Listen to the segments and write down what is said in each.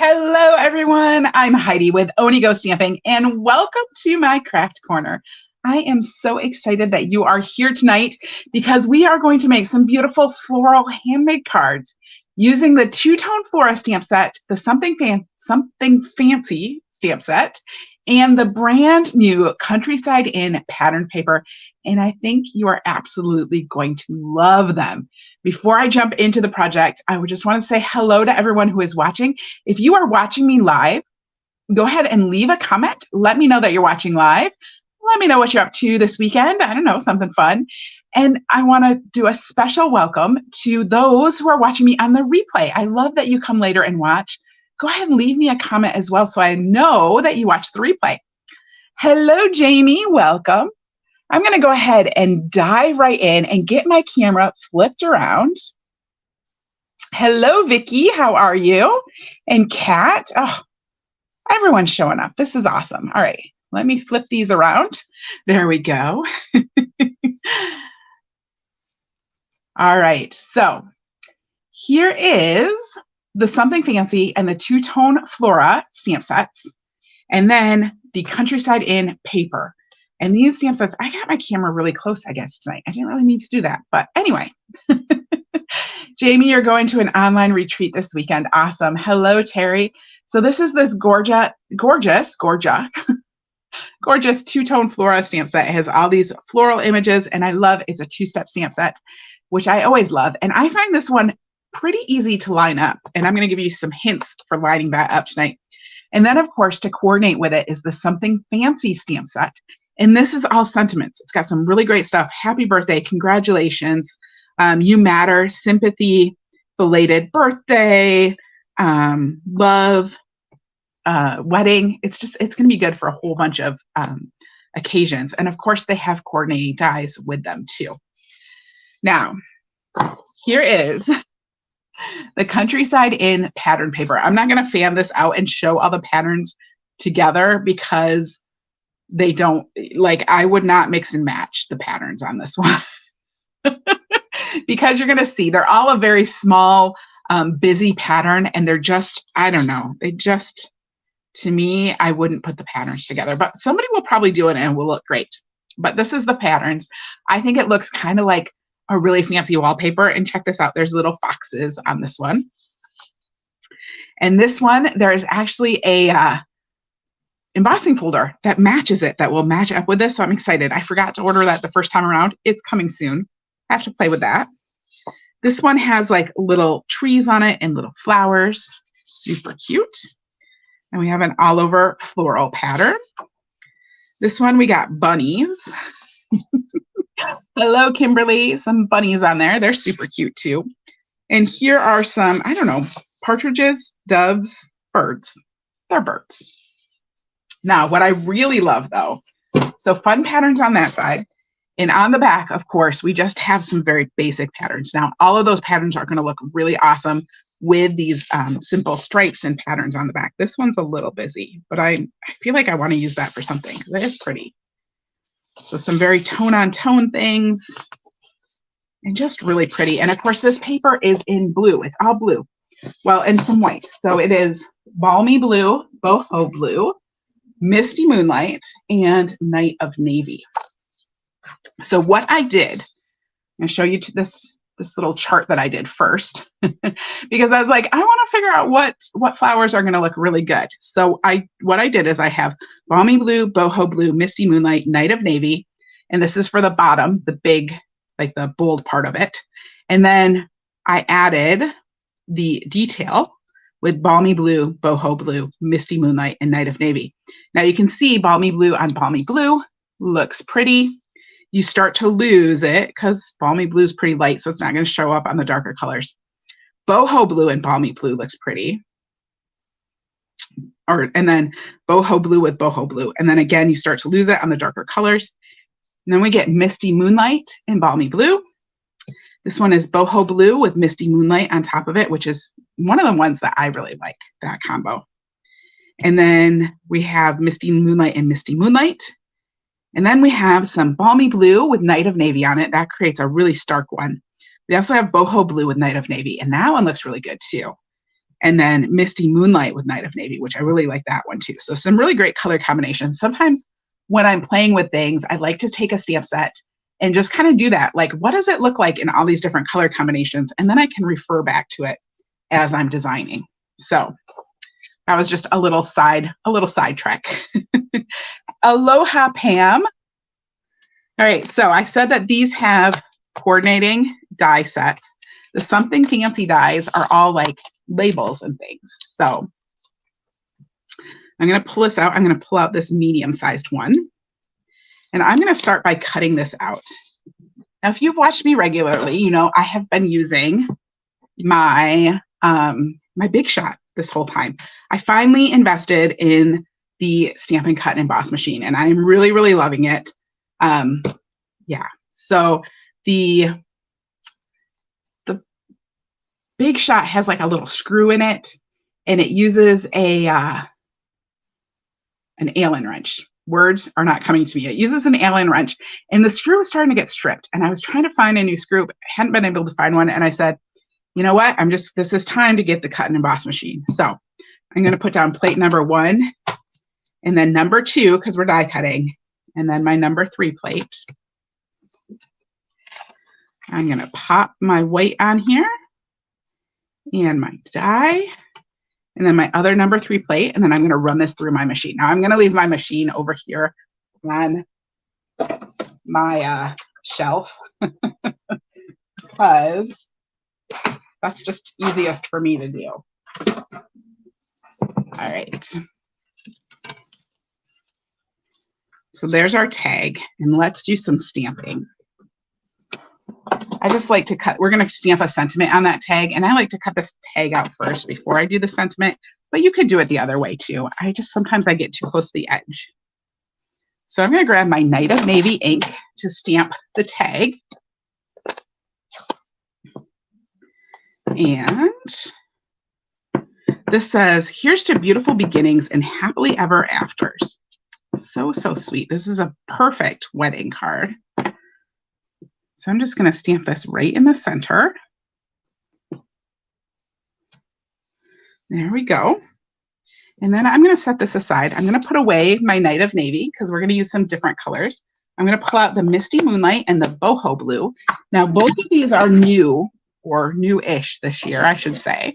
Hello, everyone. I'm Heidi with Onigo Stamping, and welcome to my craft corner. I am so excited that you are here tonight because we are going to make some beautiful floral handmade cards using the two-tone Flora stamp set, the Something Fancy stamp set, and the brand new Countryside Inn pattern paper. And I think you are absolutely going to love them. Before I jump into the project, I would just want to say hello to everyone who is watching. If you are watching me live, go ahead and leave a comment. Let me know that you're watching live. Let me know what you're up to this weekend. I don't know, something fun. And I want to do a special welcome to those who are watching me on the replay. I love that you come later and watch. Go ahead and leave me a comment as well so I know that you watched the replay. Hello, Jamie. Welcome. I'm going to go ahead and dive right in and get my camera flipped around. Hello, Vicky. How are you? And Kat. Oh, everyone's showing up. This is awesome. All right. Let me flip these around. There we go. All right. So here is the Something Fancy and the two-tone Flora stamp sets, and then the Countryside Inn paper. And these stamp sets, I got my camera really close, I guess, tonight. I didn't really need to do that. But anyway, Jamie, you're going to an online retreat this weekend. Awesome. Hello, Terry. So this is this gorgeous two-tone Flora stamp set. It has all these floral images, and I love it's a two-step stamp set, which I always love. And I find this one pretty easy to line up. And I'm going to give you some hints for lining that up tonight. And then, of course, to coordinate with it is the Something Fancy stamp set. And this is all sentiments. It's got some really great stuff. Happy birthday, congratulations, you matter, sympathy, belated birthday, love, wedding. It's going to be good for a whole bunch of occasions. And of course, they have coordinating dies with them too. Now, here is the Countryside Inn pattern paper. I'm not going to fan this out and show all the patterns together because they don't, like, I would not mix and match the patterns on this one. Because you're going to see they're all a very small, busy pattern, and they're just, I don't know, they just, to me, I wouldn't put the patterns together, but somebody will probably do it and it will look great. But this is the patterns. I think it looks kind of like a really fancy wallpaper, and check this out. There's little foxes on this one. And this one, there is actually a embossing folder that matches it, that will match up with this. So I'm excited. I forgot to order that the first time around. It's coming soon. I have to play with that. This one has like little trees on it and little flowers. Super cute. And we have an all over floral pattern. This one, we got bunnies. Hello, Kimberly. Some bunnies on there. They're super cute too. And here are some, I don't know, partridges, doves, birds. They're birds. Now, what I really love though, so fun patterns on that side. And on the back, of course, we just have some very basic patterns. Now, all of those patterns are going to look really awesome with these simple stripes and patterns on the back. This one's a little busy, but I feel like I want to use that for something because it is pretty. So some very tone-on-tone things and just really pretty. And of course, this paper is in blue. It's all blue. Well, and some white. So it is Balmy Blue, Boho Blue, Misty Moonlight, and Night of Navy. So what I did, I'm going to show you this little chart that I did first because I was like, I want to figure out what flowers are going to look really good. So what I did is I have Balmy Blue, Boho Blue, Misty Moonlight, Night of Navy, and this is for the bottom, the big, like the bold part of it. And then I added the detail with Balmy Blue, Boho Blue, Misty Moonlight, and Night of Navy. Now you can see Balmy Blue on Balmy Blue looks pretty. You start to lose it because Balmy Blue is pretty light, so it's not going to show up on the darker colors. Boho Blue and Balmy Blue looks pretty. And then Boho Blue with Boho Blue. And then again, you start to lose it on the darker colors. And then we get Misty Moonlight and Balmy Blue. This one is Boho Blue with Misty Moonlight on top of it, which is one of the ones that I really like, that combo. And then we have Misty Moonlight and Misty Moonlight. And then we have some Balmy Blue with Night of Navy on it. That creates a really stark one. We also have Boho Blue with Night of Navy, and that one looks really good too. And then Misty Moonlight with Night of Navy, which I really like that one too. So some really great color combinations. Sometimes when I'm playing with things, I like to take a stamp set and just kind of do that. Like, what does it look like in all these different color combinations? And then I can refer back to it as I'm designing. So that was just a little side trek. Aloha, Pam. All right, so I said that these have coordinating die sets. The Something Fancy dies are all like labels and things. So I'm going to pull this out. I'm going to pull out this medium-sized one. And I'm going to start by cutting this out. Now, if you've watched me regularly, you know I have been using my my Big Shot this whole time. I finally invested in the Stampin' Cut and Emboss machine, and I'm really, really loving it. Yeah, so the Big Shot has like a little screw in it, and it uses an Allen wrench. Words are not coming to me. It uses an Allen wrench, and the screw was starting to get stripped, and I was trying to find a new screw, but hadn't been able to find one, and I said, you know what? this is time to get the cut and emboss machine. So I'm going to put down plate number 1 and then number 2, because we're die cutting, and then my number 3 plate. I'm going to pop my white on here and my die, and then my other number 3 plate, and then I'm going to run this through my machine. Now I'm going to leave my machine over here on my shelf because that's just easiest for me to do. All right. So there's our tag, and let's do some stamping. I just like to cut, we're going to stamp a sentiment on that tag, and I like to cut this tag out first before I do the sentiment, but you could do it the other way too. Sometimes I get too close to the edge. So I'm going to grab my Night of Navy ink to stamp the tag. And this says, here's to beautiful beginnings and happily ever afters. So, so sweet. This is a perfect wedding card. So I'm just going to stamp this right in the center. There we go. And then I'm going to set this aside. I'm going to put away my Night of Navy because we're going to use some different colors. I'm going to pull out the Misty Moonlight and the Boho Blue. Now, both of these are new, or new-ish this year, I should say.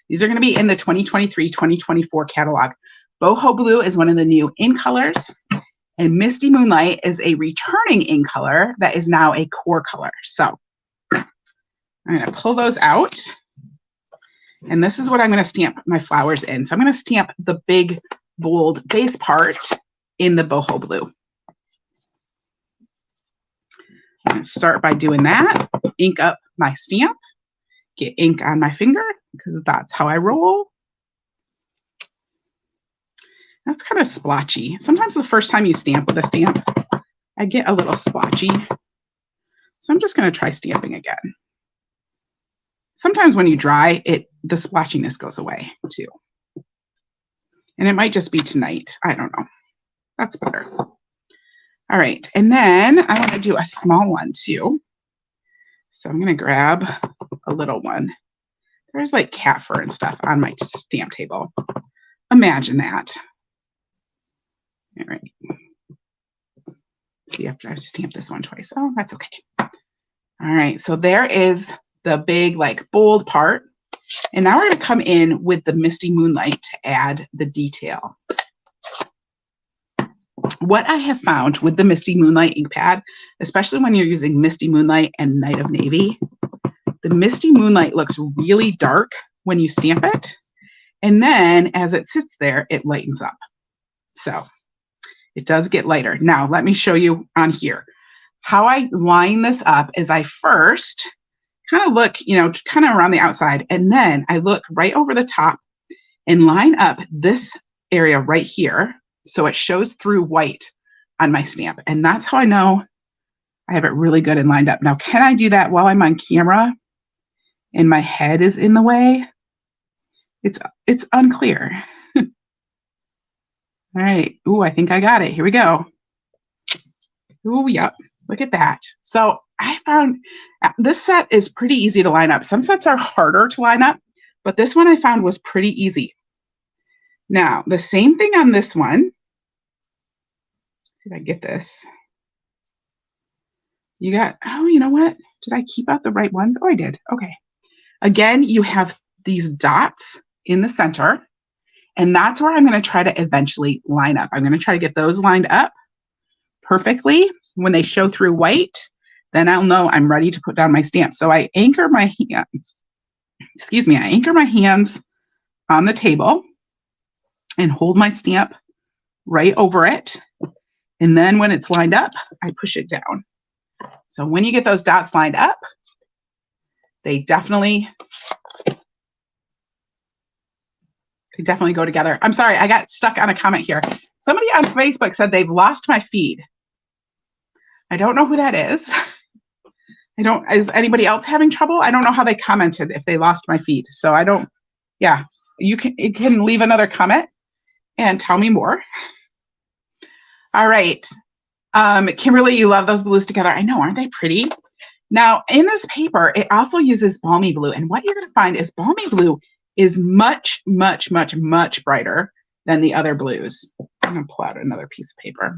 These are going to be in the 2023-2024 catalog. Boho Blue is one of the new in colors, and Misty Moonlight is a returning in color that is now a core color. So I'm going to pull those out, and this is what I'm going to stamp my flowers in. So I'm going to stamp the big, bold base part in the Boho Blue. I'm going to start by doing that, ink up my stamp, get ink on my finger, because that's how I roll. That's kind of splotchy. Sometimes the first time you stamp with a stamp, I get a little splotchy. So I'm just going to try stamping again. Sometimes when you dry, the splotchiness goes away too. And it might just be tonight. I don't know. That's better. All right. And then I want to do a small one too. So I'm going to grab a little one. There's like cat fur and stuff on my stamp table. Imagine that. All right. See, after I've stamped this one twice. Oh, that's okay. All right. So there is the big, like, bold part. And now we're going to come in with the Misty Moonlight to add the detail. What I have found with the Misty Moonlight ink pad, especially when you're using Misty Moonlight and Night of Navy, the Misty Moonlight looks really dark when you stamp it. And then as it sits there, it lightens up. So it does get lighter. Now, let me show you on here. How I line this up is I first kind of look, kind of around the outside, and then I look right over the top and line up this area right here so it shows through white on my stamp. And that's how I know I have it really good and lined up. Now, can I do that while I'm on camera and my head is in the way? It's unclear. All right. Ooh, I think I got it. Here we go. Ooh, yep. Look at that. So I found this set is pretty easy to line up. Some sets are harder to line up. but this one I found was pretty easy. Now, the same thing on this one. Let's see if I get this. You got, oh, you know what? Did I keep out the right ones? Oh, I did. Okay. Again, you have these dots in the center, and that's where I'm going to try to eventually line up. I'm going to try to get those lined up perfectly. When they show through white, then I'll know I'm ready to put down my stamp. So I anchor my hands, I anchor my hands on the table and hold my stamp right over it. And then when it's lined up, I push it down. So when you get those dots lined up, they definitely go together. I'm sorry, I got stuck on a comment here. Somebody on Facebook said they've lost my feed. I don't know who that is. Is anybody else having trouble? I don't know how they commented if they lost my feed. So I don't, yeah, you can leave another comment and tell me more. All right. Kimberly, you love those blues together. I know, aren't they pretty? Now, in this paper, it also uses Balmy Blue. And what you're going to find is Balmy Blue is much, much, much, much brighter than the other blues. I'm going to pull out another piece of paper.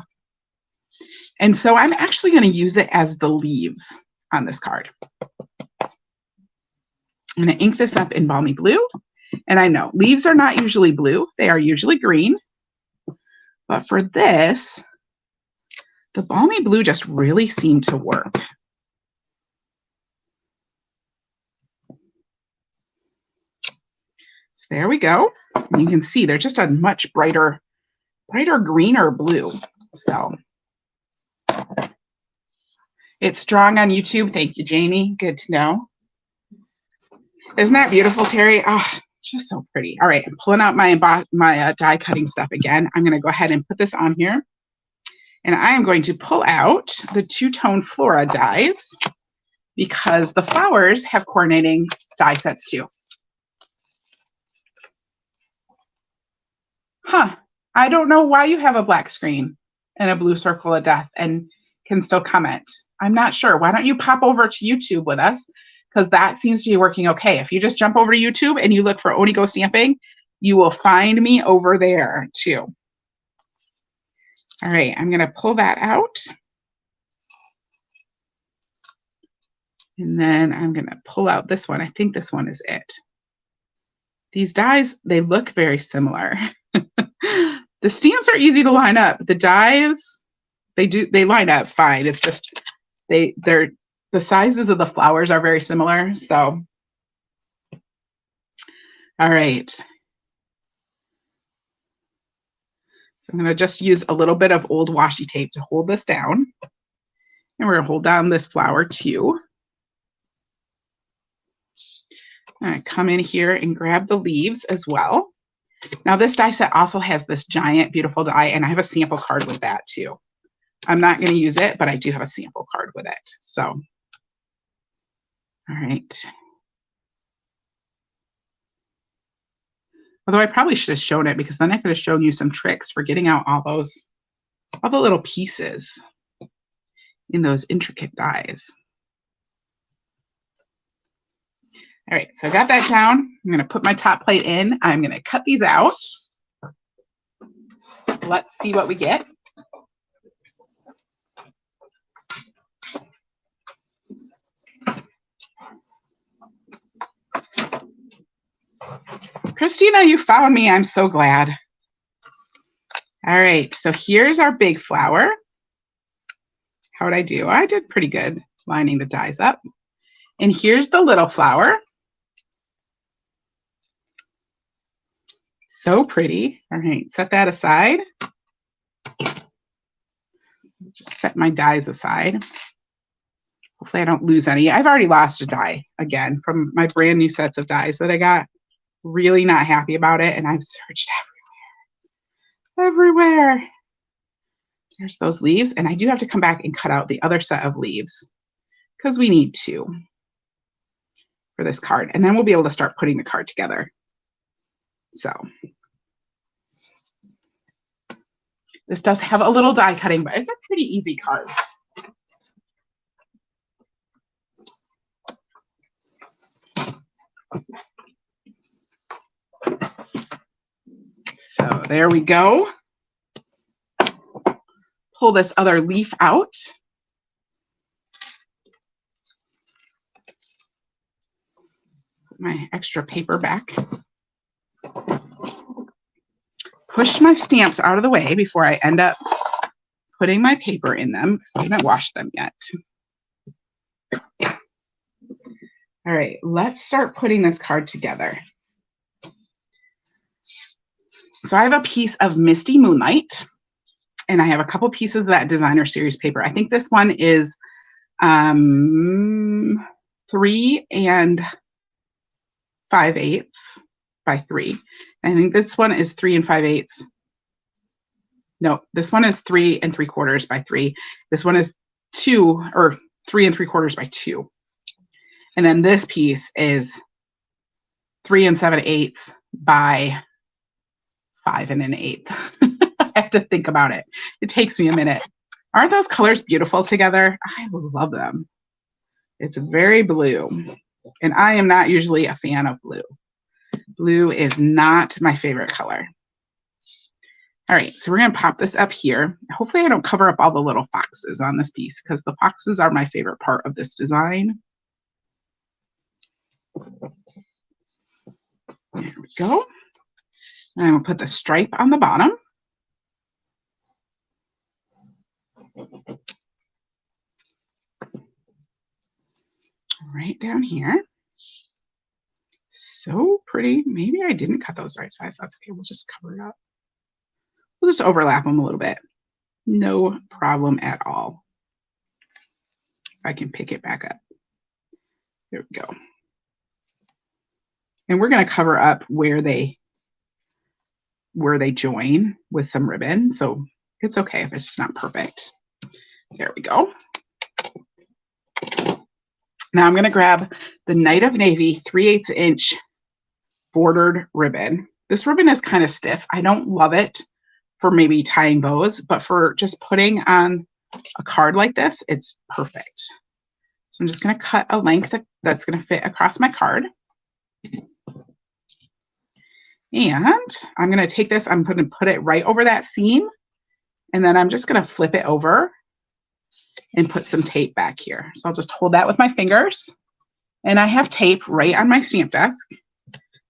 And so I'm actually going to use it as the leaves on this card. I'm going to ink this up in Balmy Blue. And I know leaves are not usually blue. They are usually green. But for this, the Balmy Blue just really seemed to work. So there we go. And you can see they're just a much brighter, greener blue. So it's strong on YouTube. Thank you, Jamie. Good to know. Isn't that beautiful, Terry? Oh, just so pretty. All right, I'm pulling out my die cutting stuff again. I'm going to go ahead and put this on here. And I am going to pull out the two-tone Flora dies because the flowers have coordinating die sets too. Huh. I don't know why you have a black screen and a blue circle of death and can still comment. I'm not sure. Why don't you pop over to YouTube with us? Because that seems to be working okay. If you just jump over to YouTube and you look for Onigo Stamping, you will find me over there too. All right, I'm going to pull that out. And then I'm going to pull out this one. I think this one is it. These dies, they look very similar. The stamps are easy to line up. The dies, they line up fine. It's just the sizes of the flowers are very similar. So, all right. So I'm going to just use a little bit of old washi tape to hold this down. And we're going to hold down this flower too. I'm going to come in here and grab the leaves as well. Now this die set also has this giant, beautiful die, and I have a sample card with that too. I'm not going to use it, but I do have a sample card with it. So, all right. Although I probably should have shown it because then I could have shown you some tricks for getting out all the little pieces in those intricate dies. All right, so I got that down. I'm going to put my top plate in. I'm going to cut these out. Let's see what we get. Christina, you found me. I'm so glad. All right, so here's our big flower. How would I do? I did pretty good lining the dies up. And here's the little flower. So pretty. All right, set that aside. Just set my dies aside. Hopefully I don't lose any. I've already lost a die again from my brand new sets of dies that I got. Really not happy about it, and I've searched everywhere. There's those leaves, and I do have to come back and cut out the other set of leaves because we need to for this card, and then we'll be able to start putting the card together. So this does have a little die cutting, but it's a pretty easy card. there we go. Pull this other leaf out. Put my extra paper back. Push my stamps out of the way before I end up putting my paper in them because I haven't washed them yet. All right, let's start putting this card together. So I have a piece of Misty Moonlight, and I have a couple pieces of that designer series paper. I think this one is 3 5/8 by 3. I think this one is 3 5/8. No, this one is 3 3/4 by 3. This one is 3 3/4 by 2. And then this piece is 3 7/8 by 5 1/8. I have to think about it. It takes me a minute. Aren't those colors beautiful together? I love them. It's very blue. And I am not usually a fan of blue. Blue is not my favorite color. All right, so we're going to pop this up here. Hopefully I don't cover up all the little foxes on this piece because the foxes are my favorite part of this design. There we go. And we'll put the stripe on the bottom. Right down here. So pretty. Maybe I didn't cut those right size. That's okay. We'll just cover it up. We'll just overlap them a little bit. No problem at all. If I can pick it back up. There we go. And we're going to cover up where they join with some ribbon. So it's okay if it's not perfect. There we go. Now I'm going to grab the Night of Navy 3/8 inch bordered ribbon. This ribbon is kind of stiff. I don't love it for maybe tying bows, but for just putting on a card like this, it's perfect. So I'm just going to cut a length that's going to fit across my card. And I'm going to take this, I'm going to put it right over that seam, and then I'm just going to flip it over and put some tape back here. So I'll just hold that with my fingers. And I have tape right on my stamp desk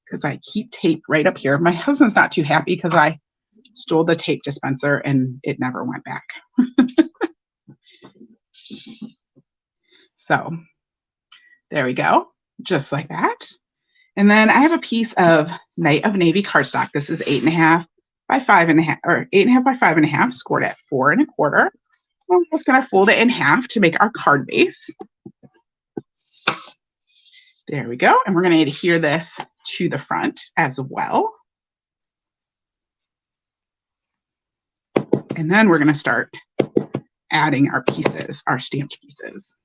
because I keep tape right up here. My husband's not too happy because I stole the tape dispenser and it never went back. So there we go, just like that. And then I have a piece of Night of Navy cardstock. This is 8.5 by 5.5, or 8.5 by 5.5, scored at 4 1/4. I'm just going to fold it in half to make our card base. There we go. And we're going to adhere this to the front as well. And then we're going to start adding our pieces, our stamped pieces.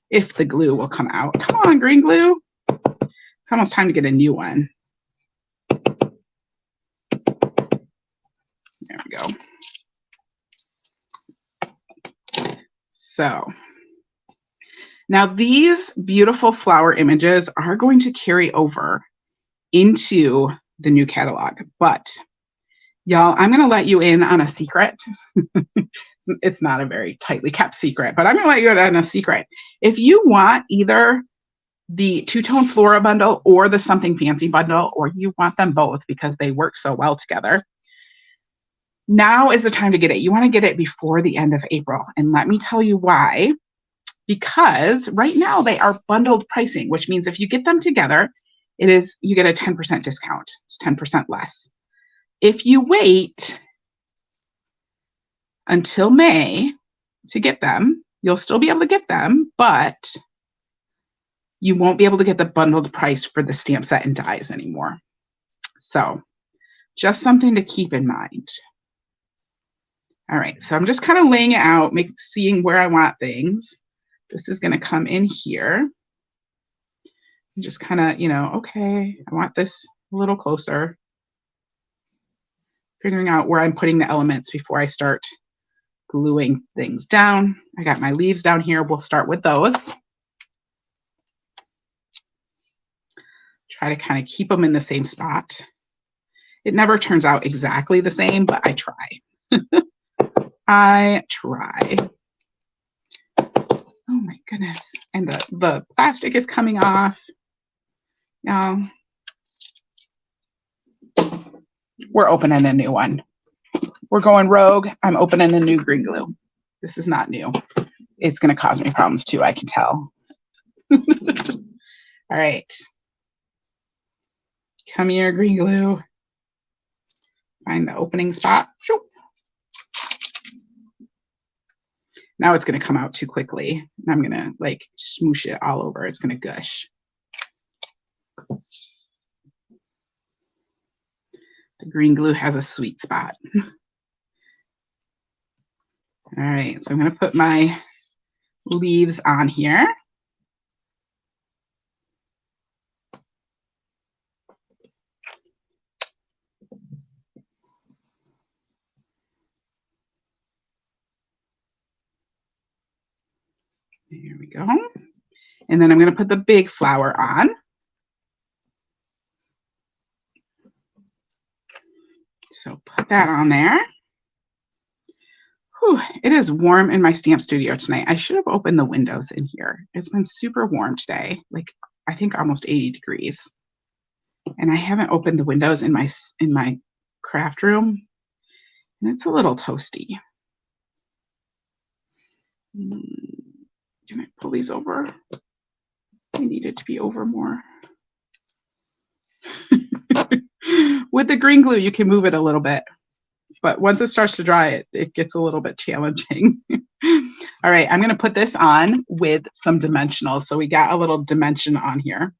If the glue will come out. Come on, green glue. It's almost time to get a new one. There we go. So now these beautiful flower images are going to carry over into the new catalog, but y'all, I'm going to let you in on a secret. It's not a very tightly kept secret, but I'm going to let you in on a secret. If you want either the two-tone Flora bundle or the Something Fancy bundle, or you want them both because they work so well together, now is the time to get it. You want to get it before the end of April. And let me tell you why. Because right now they are bundled pricing, which means if you get them together, you get a 10% discount. It's 10% less. If you wait until May to get them, you'll still be able to get them, but you won't be able to get the bundled price for the stamp set and dies anymore. So just something to keep in mind. All right, so I'm just kind of laying it out, seeing where I want things. This is going to come in here. Just kind of, okay, I want this a little closer. Figuring out where I'm putting the elements before I start gluing things down. I got my leaves down here. We'll start with those. Try to kind of keep them in the same spot. It never turns out exactly the same, but I try. I try. Oh my goodness. And the plastic is coming off. Now, we're opening a new one. We're going rogue. I'm opening a new green glue. This is not new. It's going to cause me problems too, I can tell. All right. Come here, green glue. Find the opening spot. Now it's going to come out too quickly. And I'm going to like smoosh it all over. It's going to gush. The green glue has a sweet spot. All right, so I'm going to put my leaves on here. There we go. And then I'm going to put the big flower on. So put that on there. Whew, it is warm in my stamp studio tonight. I should have opened the windows in here. It's been super warm today, like I think almost 80 degrees. And I haven't opened the windows in my craft room, and it's a little toasty. Can I pull these over? They needed to be over more. With the green glue, you can move it a little bit, but once it starts to dry, it gets a little bit challenging. All right, I'm going to put this on with some dimensionals. So we got a little dimension on here.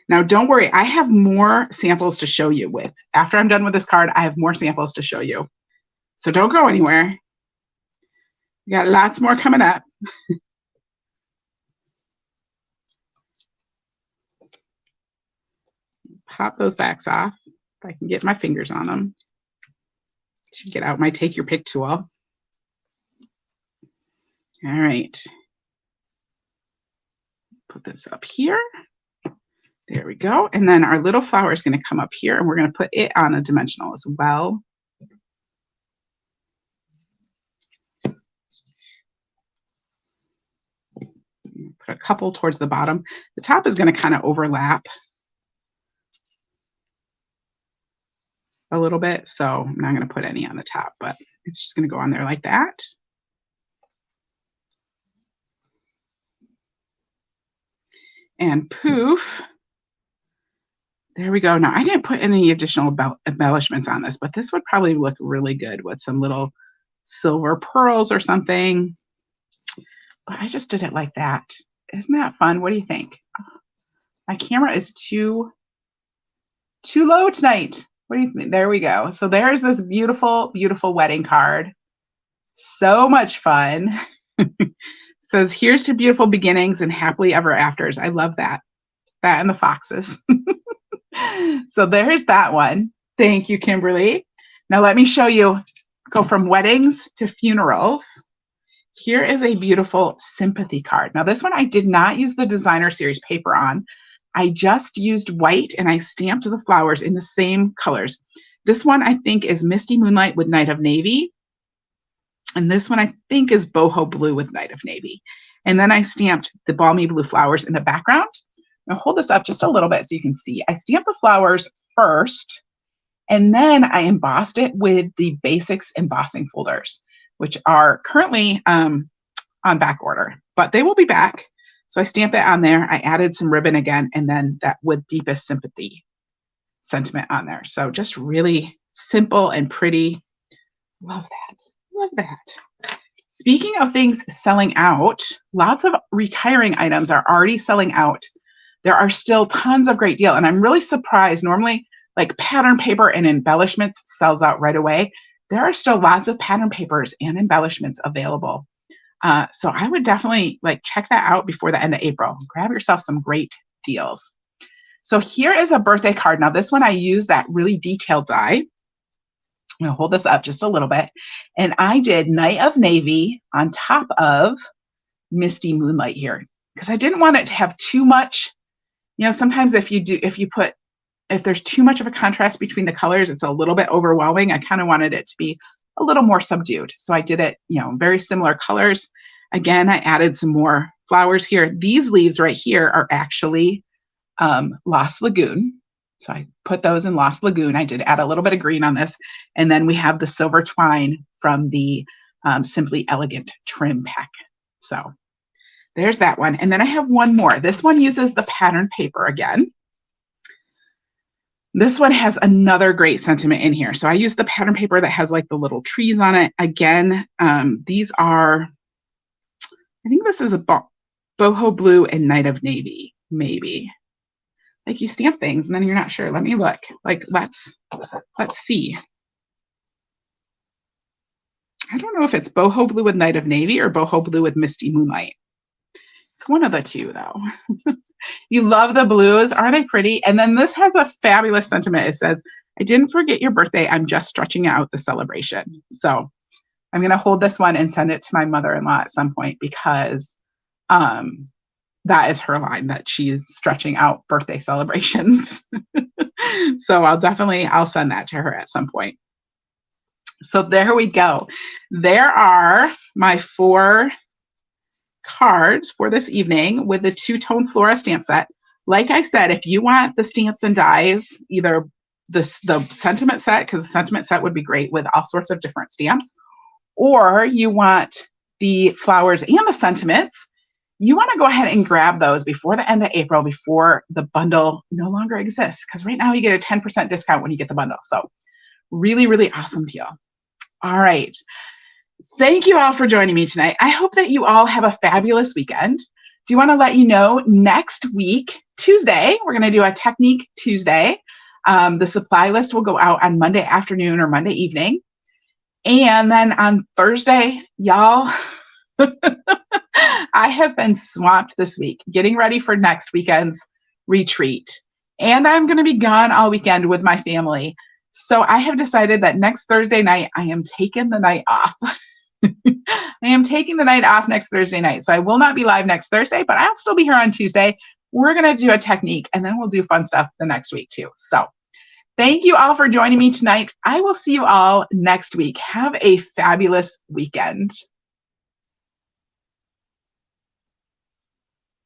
Now, don't worry, I have more samples to show you with. After I'm done with this card, I have more samples to show you. So don't go anywhere. We got lots more coming up. Pop those backs off if I can get my fingers on them. Should get out my take your pick tool. All right. Put this up here. There we go. And then our little flower is going to come up here, and we're going to put it on a dimensional as well. Put a couple towards the bottom. The top is going to kind of overlap a little bit, so I'm not going to put any on the top, but it's just going to go on there like that. And poof, there we go. Now, I didn't put any additional embellishments on this, but this would probably look really good with some little silver pearls or something. But I just did it like that. Isn't that fun? What do you think? My camera is too low tonight. What do you think? There we go. So there's this beautiful, beautiful wedding card. So much fun. Says, here's to beautiful beginnings and happily ever afters. I love that. That and the foxes. So there's that one. Thank you, Kimberly. Now let me show you, go from weddings to funerals. Here is a beautiful sympathy card. Now this one I did not use the designer series paper on. I just used white and I stamped the flowers in the same colors. This one I think is Misty Moonlight with Night of Navy. And this one I think is Boho Blue with Night of Navy. And then I stamped the Balmy Blue flowers in the background. Now hold this up just a little bit so you can see. I stamped the flowers first, and then I embossed it with the basics embossing folders, which are currently on back order, but they will be back. So I stamped it on there. I added some ribbon again, and then that with deepest sympathy sentiment on there. So just really simple and pretty. Love that. Love that. Speaking of things selling out, lots of retiring items are already selling out. There are still tons of great deal. And I'm really surprised. Normally, like pattern paper and embellishments sells out right away. There are still lots of pattern papers and embellishments available. So I would definitely like check that out before the end of April. Grab yourself some great deals. So here is a birthday card. Now this one I used that really detailed die. I'm going to hold this up just a little bit. And I did Night of Navy on top of Misty Moonlight here because I didn't want it to have too much. You know, sometimes if you put if there's too much of a contrast between the colors, it's a little bit overwhelming. I kind of wanted it to be a little more subdued. So I did it, very similar colors. Again, I added some more flowers here. These leaves right here are actually Lost Lagoon. So I put those in Lost Lagoon. I did add a little bit of green on this. And then we have the silver twine from the Simply Elegant trim pack. So there's that one. And then I have one more. This one uses the pattern paper again. This one has another great sentiment in here. So I use the pattern paper that has like the little trees on it. Again, these are, I think this is a Boho Blue and Night of Navy, maybe. Like you stamp things and then you're not sure. Let me look. Like, let's see. I don't know if it's Boho Blue with Night of Navy or Boho Blue with Misty Moonlight. It's one of the two, though. You love the blues. Aren't they pretty? And then this has a fabulous sentiment. It says, I didn't forget your birthday. I'm just stretching out the celebration. So I'm going to hold this one and send it to my mother-in-law at some point because that is her line, that she's stretching out birthday celebrations. So I'll send that to her at some point. So there we go. There are my 4 cards for this evening with the 2-tone Flora stamp set. Like I said, if you want the stamps and dies, either the sentiment set, because the sentiment set would be great with all sorts of different stamps, or you want the flowers and the sentiments, you want to go ahead and grab those before the end of April, before the bundle no longer exists, because right now you get a 10% discount when you get the bundle. So really, really awesome deal. All right. Thank you all for joining me tonight. I hope that you all have a fabulous weekend. Do you want to let you know next week, Tuesday, we're going to do a Technique Tuesday. The supply list will go out on Monday afternoon or Monday evening. And then on Thursday, y'all, I have been swamped this week getting ready for next weekend's retreat. And I'm going to be gone all weekend with my family. So I have decided that next Thursday night, I am taking the night off. I am taking the night off next Thursday night. So I will not be live next Thursday, but I'll still be here on Tuesday. We're going to do a technique and then we'll do fun stuff the next week too. So thank you all for joining me tonight. I will see you all next week. Have a fabulous weekend.